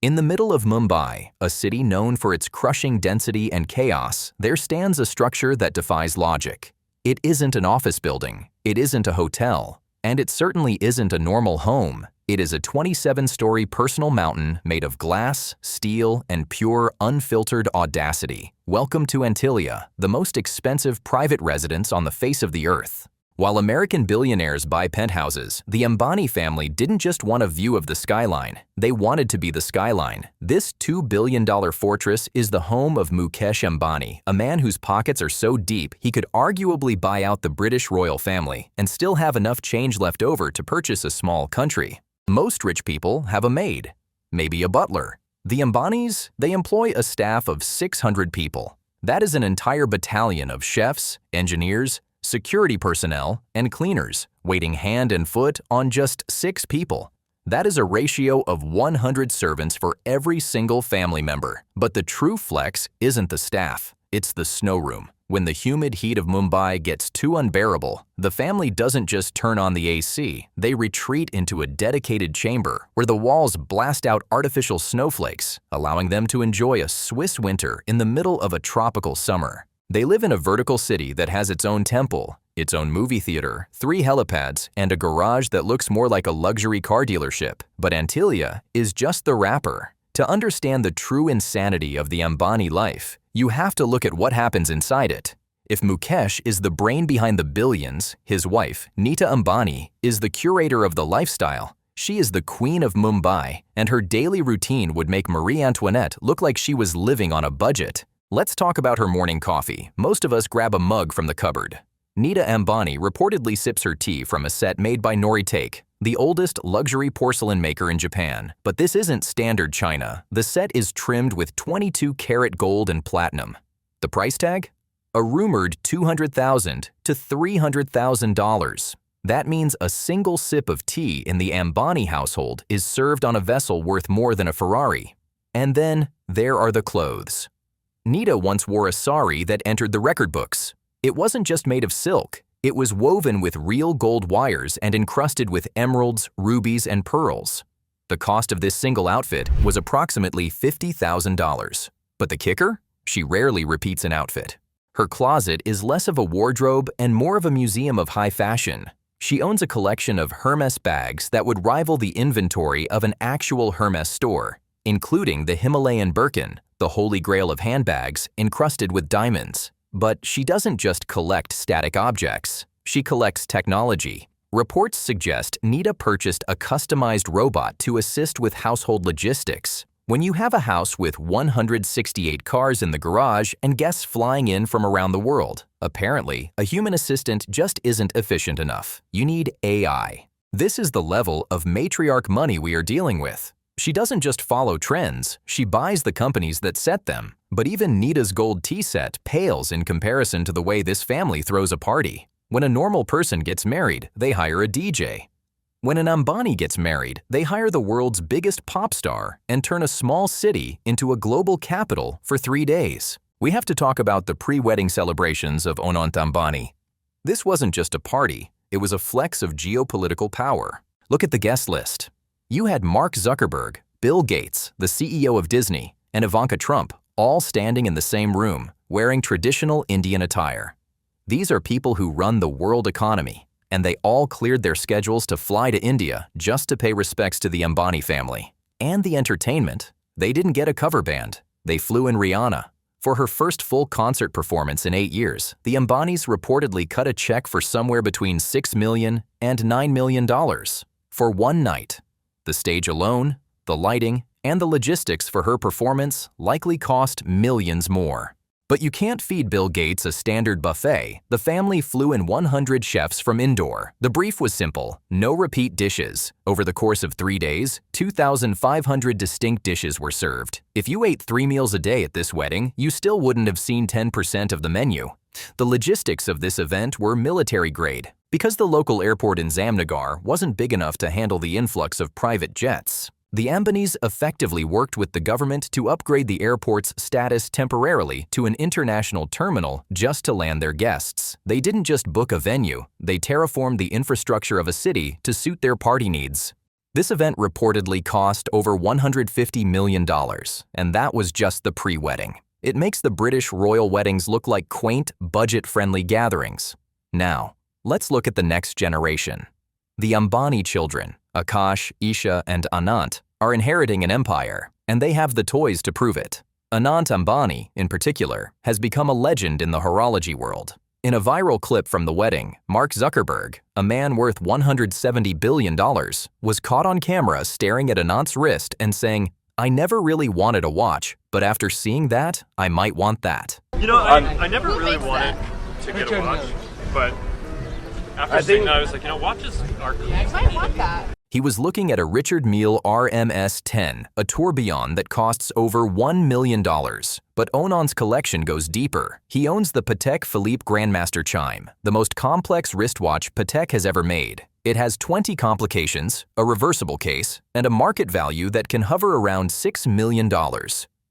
In the middle of Mumbai, a city known for its crushing density and chaos, there stands a structure that defies logic. It isn't an office building, it isn't a hotel, and it certainly isn't a normal home. It is a 27-story personal mountain made of glass, steel, and pure, unfiltered audacity. Welcome to Antilia, the most expensive private residence on the face of the earth. While American billionaires buy penthouses, the Ambani family didn't just want a view of the skyline. They wanted to be the skyline. This $2 billion fortress is the home of Mukesh Ambani, a man whose pockets are so deep he could arguably buy out the British royal family and still have enough change left over to purchase a small country. Most rich people have a maid, maybe a butler. The Ambanis, they employ a staff of 600 people. That is an entire battalion of chefs, engineers, security personnel, and cleaners, waiting hand and foot on just 6 people. That is a ratio of 100 servants for every single family member. But the true flex isn't the staff, it's the snow room. When the humid heat of Mumbai gets too unbearable, the family doesn't just turn on the AC, they retreat into a dedicated chamber where the walls blast out artificial snowflakes, allowing them to enjoy a Swiss winter in the middle of a tropical summer. They live in a vertical city that has its own temple, its own movie theater, 3 helipads, and a garage that looks more like a luxury car dealership. But Antilia is just the wrapper. To understand the true insanity of the Ambani life, you have to look at what happens inside it. If Mukesh is the brain behind the billions, his wife, Nita Ambani, is the curator of the lifestyle. She is the queen of Mumbai, and her daily routine would make Marie Antoinette look like she was living on a budget. Let's talk about her morning coffee. Most of us grab a mug from the cupboard. Nita Ambani reportedly sips her tea from a set made by Take, the oldest luxury porcelain maker in Japan. But this isn't standard china. The set is trimmed with 22-karat gold and platinum. The price tag? A rumored $200,000 to $300,000. That means a single sip of tea in the Ambani household is served on a vessel worth more than a Ferrari. And then there are the clothes. Nita once wore a sari that entered the record books. It wasn't just made of silk. It was woven with real gold wires and encrusted with emeralds, rubies, and pearls. The cost of this single outfit was approximately $50,000. But the kicker? She rarely repeats an outfit. Her closet is less of a wardrobe and more of a museum of high fashion. She owns a collection of Hermes bags that would rival the inventory of an actual Hermes store, including the Himalayan Birkin, the holy grail of handbags encrusted with diamonds. But she doesn't just collect static objects, she collects technology. Reports suggest Nita purchased a customized robot to assist with household logistics. When you have a house with 168 cars in the garage and guests flying in from around the world, apparently, a human assistant just isn't efficient enough. You need AI. This is the level of matriarch money we are dealing with. She doesn't just follow trends, she buys the companies that set them. But even Nita's gold tea set pales in comparison to the way this family throws a party. When a normal person gets married, they hire a DJ. When an Ambani gets married, they hire the world's biggest pop star and turn a small city into a global capital for 3 days. We have to talk about the pre-wedding celebrations of Anant Ambani. This wasn't just a party, it was a flex of geopolitical power. Look at the guest list. You had Mark Zuckerberg, Bill Gates, the CEO of Disney, and Ivanka Trump all standing in the same room, wearing traditional Indian attire. These are people who run the world economy, and they all cleared their schedules to fly to India just to pay respects to the Ambani family. And the entertainment. They didn't get a cover band. They flew in Rihanna. For her first full concert performance in 8 years, the Ambanis reportedly cut a check for somewhere between $6 million and $9 million for one night. The stage alone, the lighting, and the logistics for her performance likely cost millions more. But you can't feed Bill Gates a standard buffet. The family flew in 100 chefs from Indore. The brief was simple: no repeat dishes. Over the course of 3 days, 2,500 distinct dishes were served. If you ate 3 meals a day at this wedding, you still wouldn't have seen 10% of the menu. The logistics of this event were military grade, because the local airport in Zamnagar wasn't big enough to handle the influx of private jets. The Ambanis effectively worked with the government to upgrade the airport's status temporarily to an international terminal just to land their guests. They didn't just book a venue, they terraformed the infrastructure of a city to suit their party needs. This event reportedly cost over $150 million, and that was just the pre-wedding. It makes the British royal weddings look like quaint, budget-friendly gatherings. Now, let's look at the next generation. The Ambani children, Akash, Isha, and Anant, are inheriting an empire, and they have the toys to prove it. Anant Ambani, in particular, has become a legend in the horology world. In a viral clip from the wedding, Mark Zuckerberg, a man worth $170 billion, was caught on camera staring at Anant's wrist and saying, "I never really wanted a watch, but after seeing that, I might want that." You know, I never really wanted to get a watch, but after seeing that, I was like, you know, watches are cool. I might want that. He was looking at a Richard Mille RMS-10, a tourbillon that costs over $1 million. But Onan's collection goes deeper. He owns the Patek Philippe Grandmaster Chime, the most complex wristwatch Patek has ever made. It has 20 complications, a reversible case, and a market value that can hover around $6 million.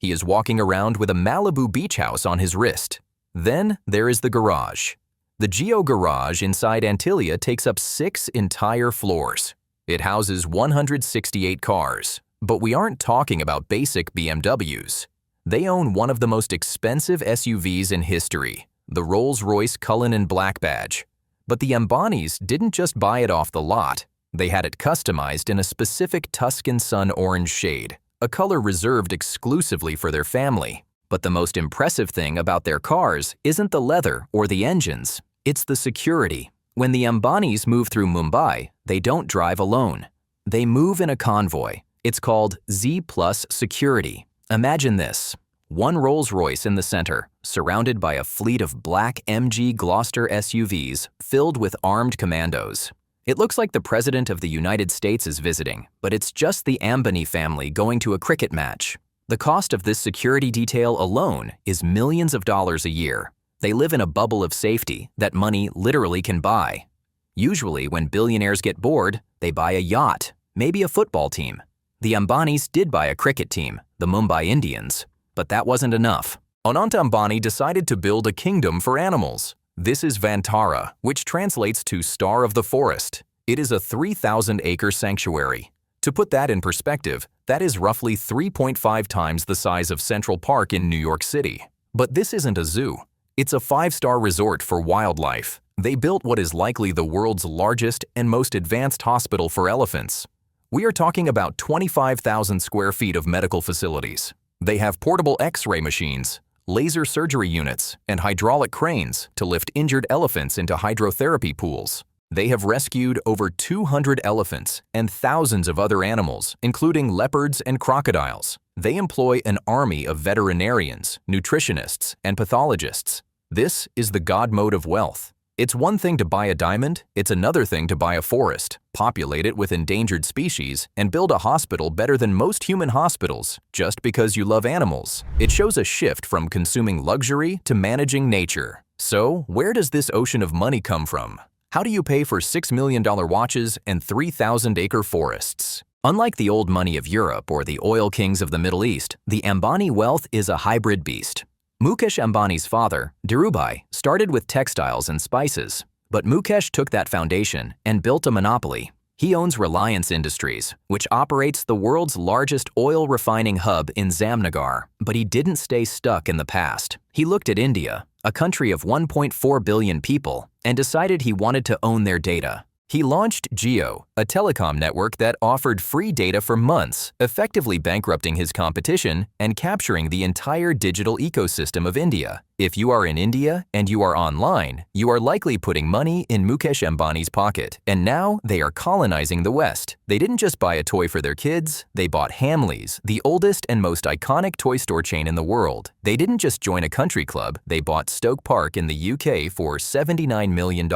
He is walking around with a Malibu beach house on his wrist. Then there is the garage. The Geo Garage inside Antilia takes up 6 entire floors. It houses 168 cars, but we aren't talking about basic BMWs. They own one of the most expensive SUVs in history, the Rolls-Royce Cullinan Black Badge. But the Ambanis didn't just buy it off the lot. They had it customized in a specific Tuscan sun orange shade, a color reserved exclusively for their family. But the most impressive thing about their cars isn't the leather or the engines, it's the security. When the Ambanis move through Mumbai, they don't drive alone. They move in a convoy. It's called Z Plus Security. Imagine this: one Rolls-Royce in the center, surrounded by a fleet of black MG Gloucester SUVs filled with armed commandos. It looks like the President of the United States is visiting, but it's just the Ambani family going to a cricket match. The cost of this security detail alone is millions of dollars a year. They live in a bubble of safety that money literally can buy. Usually, when billionaires get bored, they buy a yacht, maybe a football team. The Ambanis did buy a cricket team, the Mumbai Indians, but that wasn't enough. Anant Ambani decided to build a kingdom for animals. This is Vantara, which translates to Star of the Forest. It is a 3,000-acre sanctuary. To put that in perspective, that is roughly 3.5 times the size of Central Park in New York City. But this isn't a zoo. It's a 5-star resort for wildlife. They built what is likely the world's largest and most advanced hospital for elephants. We are talking about 25,000 square feet of medical facilities. They have portable X-ray machines, laser surgery units, and hydraulic cranes to lift injured elephants into hydrotherapy pools. They have rescued over 200 elephants and thousands of other animals, including leopards and crocodiles. They employ an army of veterinarians, nutritionists, and pathologists. This is the God mode of wealth. It's one thing to buy a diamond, it's another thing to buy a forest, populate it with endangered species, and build a hospital better than most human hospitals just because you love animals. It shows a shift from consuming luxury to managing nature. So, where does this ocean of money come from? How do you pay for $6 million watches and 3,000-acre forests? Unlike the old money of Europe or the oil kings of the Middle East, the Ambani wealth is a hybrid beast. Mukesh Ambani's father, Dhirubhai, started with textiles and spices, but Mukesh took that foundation and built a monopoly. He owns Reliance Industries, which operates the world's largest oil refining hub in Zamnagar, but he didn't stay stuck in the past. He looked at India, a country of 1.4 billion people, and decided he wanted to own their data. He launched Jio, a telecom network that offered free data for months, effectively bankrupting his competition and capturing the entire digital ecosystem of India. If you are in India and you are online, you are likely putting money in Mukesh Ambani's pocket, and now they are colonizing the West. They didn't just buy a toy for their kids, they bought Hamleys, the oldest and most iconic toy store chain in the world. They didn't just join a country club, they bought Stoke Park in the UK for $79 million,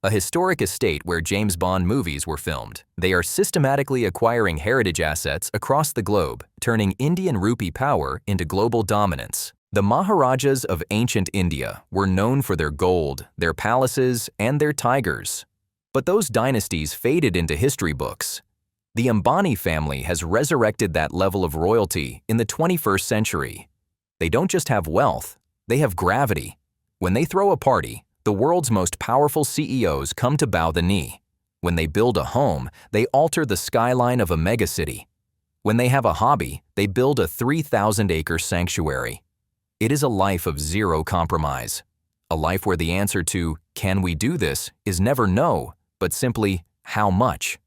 a historic estate where James Bond movies were filmed. They are systematically acquiring heritage assets across the globe, turning Indian rupee power into global dominance. The Maharajas of ancient India were known for their gold, their palaces, and their tigers. But those dynasties faded into history books. The Ambani family has resurrected that level of royalty in the 21st century. They don't just have wealth, they have gravity. When they throw a party, the world's most powerful CEOs come to bow the knee. When they build a home, they alter the skyline of a megacity. When they have a hobby, they build a 3,000-acre sanctuary. It is a life of zero compromise. A life where the answer to, "Can we do this?" is never no, but simply, "How much?"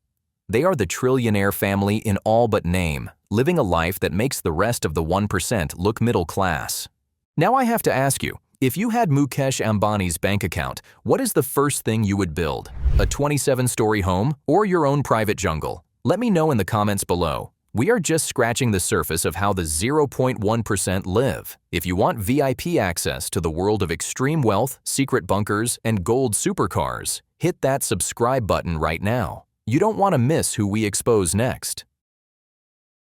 They are the trillionaire family in all but name, living a life that makes the rest of the 1% look middle class. Now I have to ask you, if you had Mukesh Ambani's bank account, what is the first thing you would build? A 27-story home or your own private jungle? Let me know in the comments below. We are just scratching the surface of how the 0.1% live. If you want VIP access to the world of extreme wealth, secret bunkers, and gold supercars, hit that subscribe button right now. You don't want to miss who we expose next.